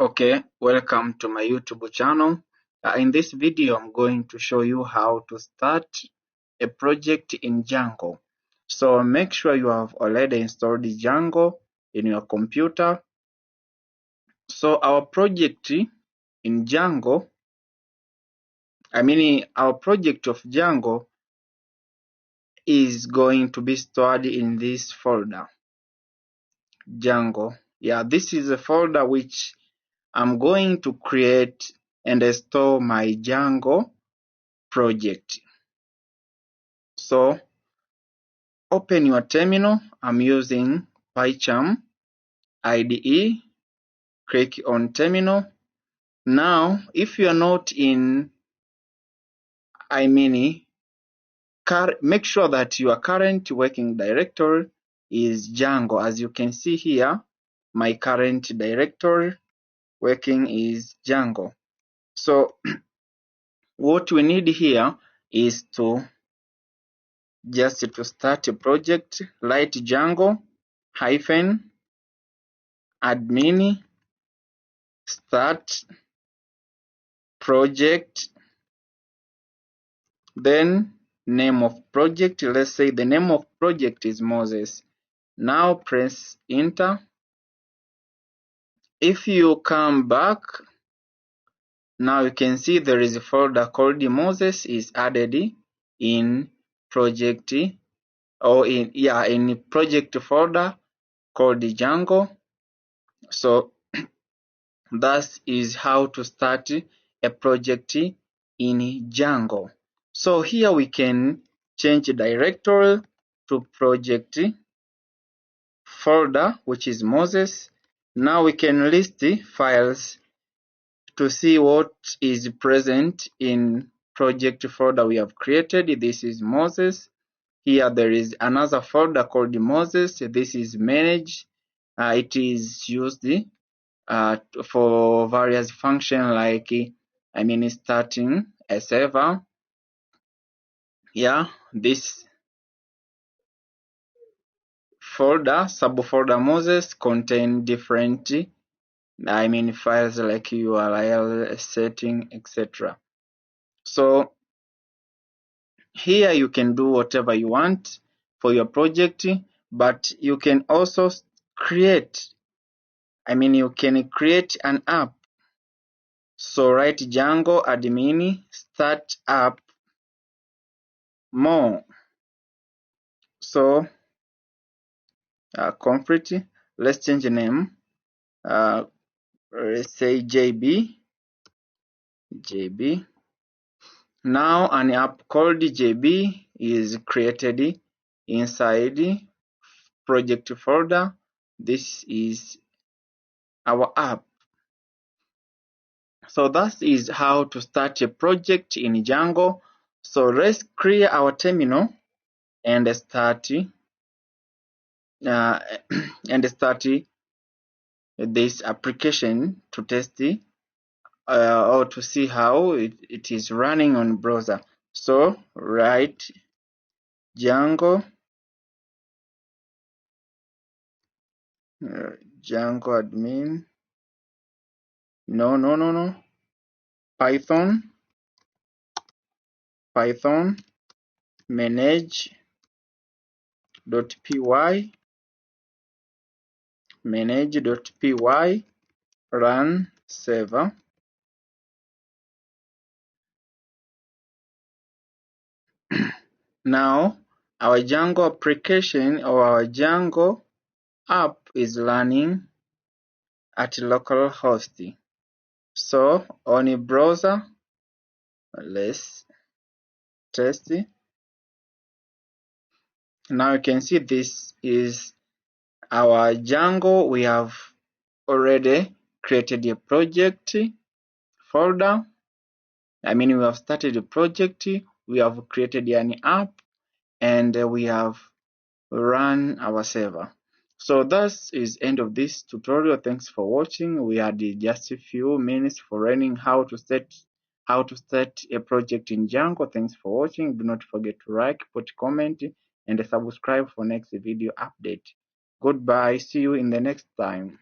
Okay, welcome to my YouTube channel. In this video, I'm going to show you how to start a project in Django. So make sure you have already installed Django in your computer. So our project in Django, our project of Django is going to be stored in this folder, Django. Yeah, this is a folder which I'm going to create and store my Django project. So open your terminal. I'm using PyCharm IDE. Click on terminal. Now, if you are not in make sure that your current working directory is Django. As you can see here, my current directory working is Django. So what we need here is to start a project. Write Django hyphen admin start project, then name of project. Let's say the name of project is Moses. Now press enter. If you come back, now you can see there is a folder called Moses is added in project in project folder called Django. So that is how to start a project in Django. So here we can change directory to project folder, which is Moses. Now we can list the files to see what is present in project folder we have created. This is Moses. Here there is another folder called Moses. This is manage. It is used for various functions like starting a server. Yeah, this folder, subfolder Moses, contain different files like URL setting, etc. So here you can do whatever you want for your project, but you can also create an app. So write Django admin start app more. So complete. Let's change the name. Let's say JB. Now an app called JB is created inside project folder. This is our app. So that is how to start a project in Django. So let's clear our terminal and start this application to test or to see how it is running on browser. So write Django admin Python manage.py run server. Now our Django application or our Django app is running at localhost. So on a browser, let's test it. Now you can see this is our Django. We have already created a project folder. We have started a project, we have created an app, and we have run our server. So that is end of this tutorial. Thanks for watching. We had just a few minutes for learning how to start a project in Django. Thanks for watching. Do not forget to like, put comment, and subscribe for next video update. Goodbye. See you in the next time.